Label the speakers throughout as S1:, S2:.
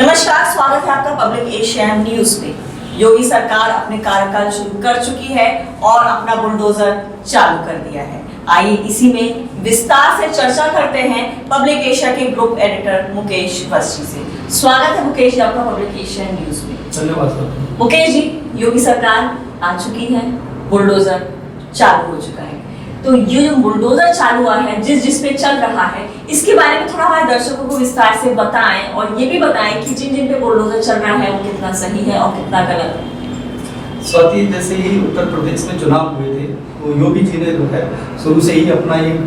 S1: नमस्कार, स्वागत है आपका पब्लिक एशियन न्यूज में। योगी सरकार अपने कार्यकाल शुरू कर चुकी है और अपना बुलडोजर चालू कर दिया है। आइए इसी में विस्तार से चर्चा करते हैं पब्लिक एशिया के ग्रुप एडिटर मुकेश वस्त्री से। स्वागत है मुकेश जी आपका पब्लिक एशियन न्यूज में।
S2: धन्यवाद।
S1: मुकेश जी, योगी सरकार आ चुकी है, बुलडोजर चालू हो चुका है, तो ये जो बुलडोजर चालू हुआ है, जिस पे चल रहा है, इसके बारे में थोड़ा हमारे दर्शकों को विस्तार से बताएं और ये भी बताएं कि जिन पे बुलडोजर चल रहा है वो कितना सही है और कितना गलत है।
S2: स्वाति, जैसे ही उत्तर प्रदेश में चुनाव हुए थे तो योगी जी ने जो है शुरू से ही अपना एक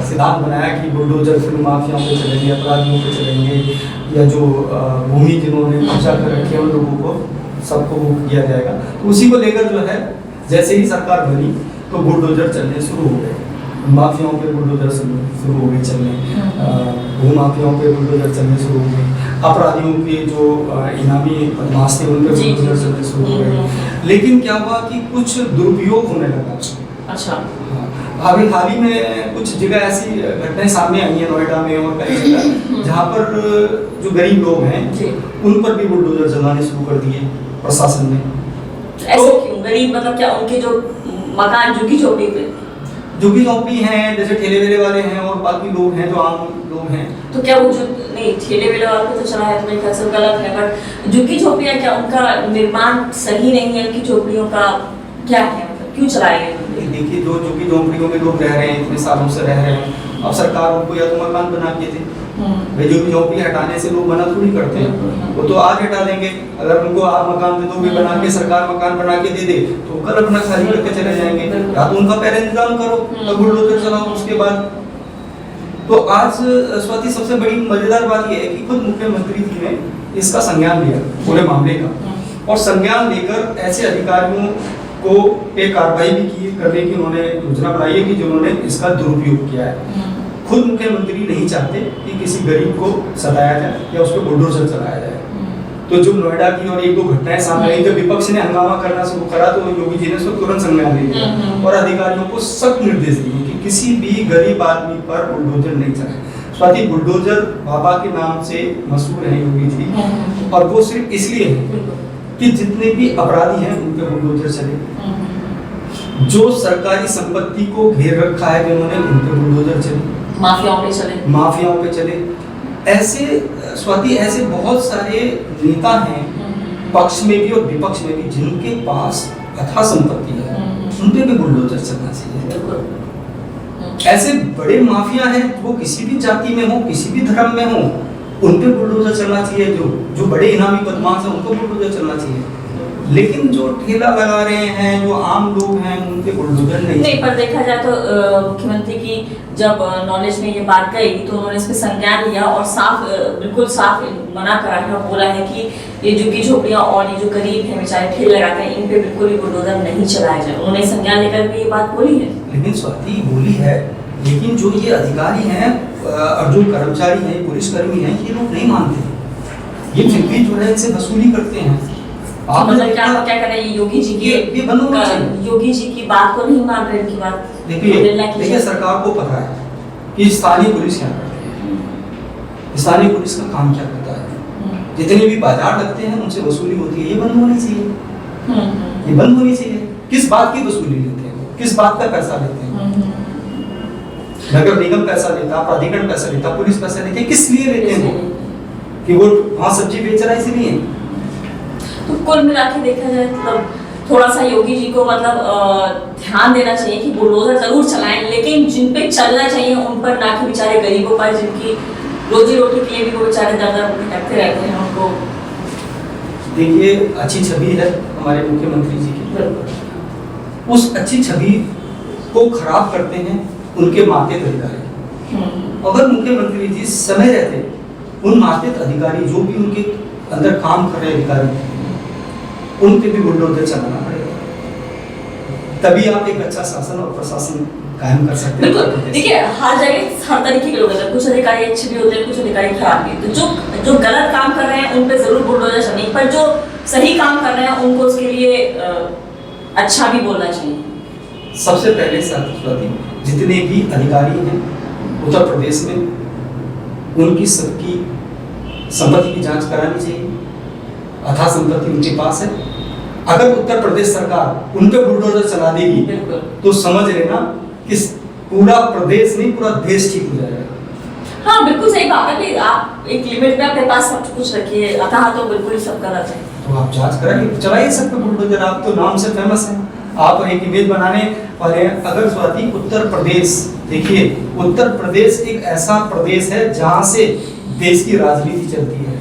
S2: सिद्धांत बनाया कि बुलडोजर फिर माफियाओं पे चलेंगे, अपराधियों पे चलेंगे, या जो भूमि जिन्होंने कब्जा कर रखी है उन लोगों को सबको वो किया जाएगा। तो उसी को लेकर जो है जैसे ही सरकार बनी तो बुलडोजर चलने शुरू हो गए, माफियाओं पे बुलडोजर शुरू हो गए चलने, भूमाफियाओं पे बुलडोजर चलने शुरू हो गए, अपराधियों के जो इनामी बदमाश थे उन पे बुलडोजर चलने शुरू हो गए। लेकिन क्या हुआ कि कुछ दुरुपयोग होने लगा।
S1: अच्छा,
S2: अभी हाल ही में कुछ जगह ऐसी घटनाएं सामने आई हैं, नोएडा में और कई जगह, जहाँ पर जो गरीब लोग हैं उन पर भी बुलडोजर चलाने शुरू कर दिए प्रशासन ने।
S1: ऐसे क्यों? गरीब मतलब क्या उनके जो मकान झुग्गी झोपड़ी पे
S2: झुग्गी झोपड़ी हैं, जैसे ठेले वेले वाले हैं और बाकी लोग हैं जो आम लोग हैं,
S1: तो क्या वो जो नहीं ठेले वेले वाले पे तो चला है तो मेरे ख्याल से गलत है, बट झुग्गी झोपड़ियाँ क्या उनका निर्माण सही नहीं है? उनकी झोपड़ियों का क्या है, मतलब क्यों चलाए गए?
S2: देखिए जो झुग्गी झोपड़ियों में लोग रह रहे हैं, इतने सालों से रह रहे हैं, अब सरकार उनको या तो मकान बना के दे, भाई झुग्गी झोपड़ी हटाने से लोग मना थोड़ी करते हैं, वो तो आज हटा देंगे। अगर उनको आप मकान दे दोगे बना के, सरकार मकान बना के दे दे तो कल अपना खाली करके चले जाएंगे। या तो उनका पहले इंतजाम करो तो बुलडोजर चलाओ उसके बाद। तो आज स्वाति सबसे बड़ी मजेदार बात यह है कि खुद मुख्यमंत्री जी ने इसका संज्ञान लिया पूरे मामले का, और संज्ञान लेकर ऐसे अधिकारियों को एक कार्रवाई भी की करने की उन्होंने योजना बनाई है कि जिन्होंने इसका दुरुपयोग किया है। खुद मुख्यमंत्री नहीं चाहते कि किसी गरीब को सताया जाए या उस पर बुलडोजर चलाया जाए। तो जो नोएडा की और एक दो घटनाएं सामने आई, जब विपक्ष ने हंगामा करना शुरू करा तो योगी जी ने उसको तुरंत संज्ञान ले लिया और अधिकारियों को सख्त निर्देश दिए कि किसी भी गरीब आदमी पर बुलडोजर नहीं चलाए। स्वाति, बुलडोजर बाबा के नाम से मशहूर है योगी जी, और वो सिर्फ इसलिए है कि जितने भी अपराधी हैं उन पे बुलडोजर चले, जो सरकारी संपत्ति को घेर रखा है जिन्होंने उन पे बुलडोजर चले, माफियाओं पे चले। ऐसे स्वाति ऐसे बहुत सारे नेता हैं पक्ष में भी और विपक्ष में भी जिनके पास अथाह संपत्ति है, उन पे भी बुलडोजर चलना चाहिए। ऐसे बड़े माफिया हैं, वो किसी भी जाति में हो, किसी भी धर्म में हो, उन पे बुलडोजर चलना चाहिए। जो बड़े इनामी बदमाश हैं उनको बुलडोजर चलना चाहिए। लेकिन जो ठेला लगा रहे हैं, जो आम लोग हैं, उनके बुलडोजर नहीं।
S1: पर देखा जाए तो मुख्यमंत्री की जब नॉलेज में ये बात गई तो उन्होंने इस पे संज्ञान लिया और बिल्कुल साफ मना करा है और बोला है कि ये झुग्गी झोपड़ियाँ और ये जो गरीब हैं बेचारे ठेले लगाते हैं, इन पे बिल्कुल भी बुलडोजर नहीं चलाया जाए। उन्होंने संज्ञान लेकर भी ये बात बोली है।
S2: लेकिन स्वाति बोली है, लेकिन जो ये अधिकारी हैं और जो कर्मचारी हैं, पुलिसकर्मी हैं, ये लोग नहीं मानते। ये फिर भी जो है इनसे वसूली करते हैं।
S1: मतलब क्या कर रहे हैं योगी जी की?
S2: ये बंद होना चाहिए।
S1: योगी जी की बात को नहीं मान रहे, इनकी बात।
S2: देखिए सरकार को पता है कि स्थानीय पुलिस क्या करती है, स्थानीय पुलिस का काम क्या करता है। जितने भी बाजार लगते हैं उनसे वसूली होती है, ये बंद होनी चाहिए। ये बंद होनी चाहिए। किस बात की वसूली लेते हैं, किस बात का पैसा लेते हैं? नगर निगम पैसा लेता, प्राधिकरण पैसा लेता, पुलिस पैसा लेती है, किस लिए लेते हैं वो? कि वो वहाँ सब्जी बेच रहा है इसलिए?
S1: तो कुल मिला के देखा जाए तो थोड़ा सा योगी जी को मतलब ध्यान देना चाहिए कि बुलडोजर जरूर चलाएं, लेकिन जिन पे चलना चाहिए उन पर ना कि बेचारे गरीबों पर, जिनकी रोजी रोटी के लिए भी वो बेचारे दर भटकते रहते हैं। उनको
S2: देखिए अच्छी छवि है हमारे मुख्यमंत्री जी की, उस अच्छी छवि को खराब करते हैं उनके मातहत अधिकारी। अगर मुख्यमंत्री जी समय रहते उन मातहत अधिकारी जो भी उनके अंदर काम कर रहे अधिकारी उन पे भी बुलडोजर चलाना पड़ेगा, तभी आप एक अच्छा शासन और प्रशासन कायम कर सकते हैं।
S1: बिल्कुल। देखिए हर जगह हर तरीके के लोग होते हैं, कुछ अधिकारी अच्छे भी होते हैं, कुछ अधिकारी खराब भी। तो जो गलत काम कर रहे हैं उन पे जरूर बुलडोजर चलनी, पर जो सही काम कर रहे हैं उनको उसके लिए अच्छा भी बोलना चाहिए।
S2: सबसे पहले जितने भी अधिकारी हैं उत्तर प्रदेश में, उनकी सबकी संपत्ति की जांच करानी चाहिए। अथाह संपत्ति उनके पास है। अगर उत्तर प्रदेश सरकार उन पे बुलडोजर चला देगी
S1: बिल्कुल।
S2: तो समझ लेना कि पूरा प्रदेश नहीं, पूरा देश ठीक हो जाएगा।
S1: हाँ बिल्कुल सही बात है कि आप एक लिमिट में अपने पास सब कुछ रखिए, अतः तो बिल्कुल ही सब गलत है।
S2: तो आप जांच कराइए, चलाइए सब पे बुलडोजर। आप तो नाम से फेमस हैं, आप एक इमेज बनाने वाले हैं। अगर स्वाति उत्तर प्रदेश, देखिए उत्तर प्रदेश एक ऐसा प्रदेश है जहां से देश की राजनीति चलती है।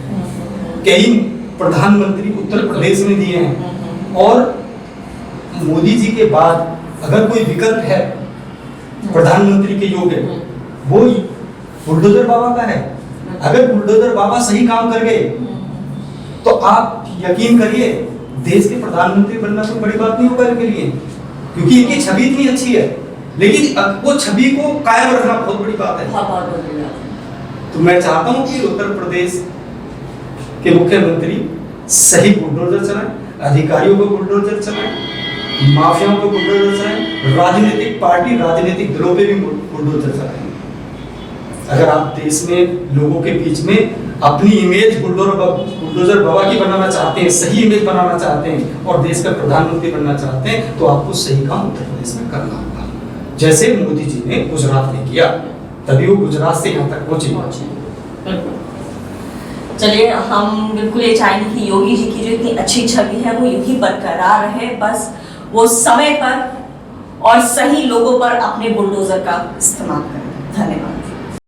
S2: कई प्रधानमंत्री उत्तर प्रदेश में दिए हैं और मोदी जी के बाद अगर कोई विकल्प है प्रधानमंत्री के योग्य, वो बुलडोजर बाबा का है। अगर बुलडोजर बाबा सही काम कर गए तो आप यकीन करिए देश के प्रधानमंत्री बनना कोई बड़ी बात नहीं होगा इनके लिए, क्योंकि इनकी छवि इतनी अच्छी है। लेकिन वो छवि को कायम रखना बहुत बड़ी बात है। तो मैं चाहता हूं कि उत्तर प्रदेश के मुख्यमंत्री सही बुलडोजर चलाएं, अधिकारियों को बुलडोजर चलाएं, माफियाओं को बुलडोजर चलाएं, राजनीतिक पार्टी राजनीतिक दलों पे भी बुलडोजर चलाएं। अगर आप देश में लोगों के बीच में अपनी इमेज बुलडोजर बाबा की बनाना चाहते हैं, सही इमेज बनाना चाहते हैं और देश का प्रधानमंत्री बनना चाहते हैं, तो आपको सही काम उत्तर प्रदेश में करना होगा, जैसे मोदी जी ने गुजरात में किया। तभी वो गुजरात से यहाँ तक पहुंचे।
S1: चलिए, हम बिल्कुल ये चाहेंगे कि योगी जी की जो इतनी अच्छी छवि है वो यूं ही बरकरार रहे, बस वो समय पर और सही लोगों पर अपने बुलडोजर का इस्तेमाल करें।